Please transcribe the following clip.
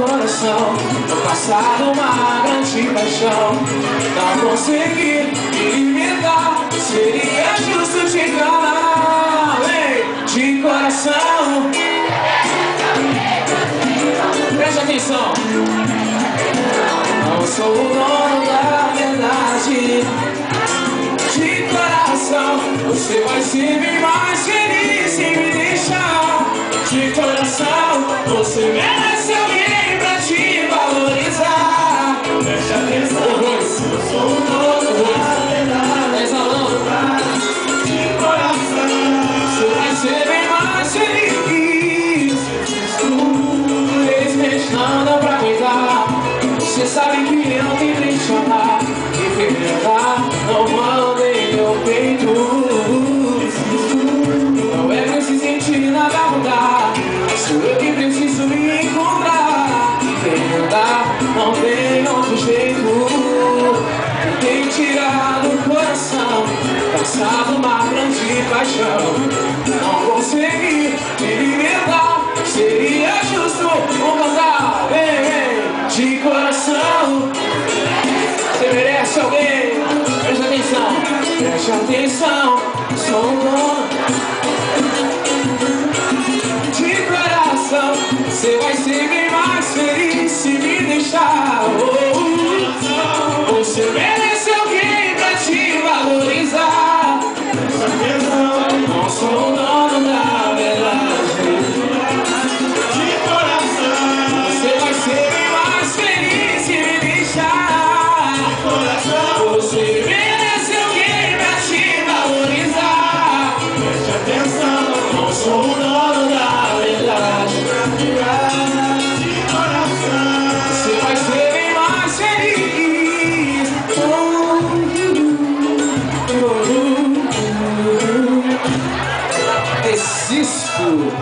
coração. No passado uma grande paixão. Não consegui me libertar. Seria justo te enganar, de coração. Preste atenção. Não sou o dono da verdade. De coração, você vai ser bem mais feliz se me deixar. De coração, você merece alguém pra te valorizar. Preste atenção, eu sou o dono da verdade. Exalando. De coração, você vai ser bem mais feliz. Infelizmente não dá pra cuidar. Você sabe que eu tentei chamar e perdoar, não mandei meu peito. Não é preciso sentir nada mudar, sou eu que preciso me encontrar. Perdoar, não tem outro jeito. Tentei tirar do coração, passado uma grande paixão. Não consegui me libertar, seria justo cantar, de coração. Você merece alguém. Preste atenção, preste atenção. Sou um dono de coração. Você vai ser bem mais feliz se me deixar. Você merece alguém pra te valorizar. Não sou o dono da verdade. Sou o dono da verdade. De coração, você vai ser bem mais feliz. Desisto.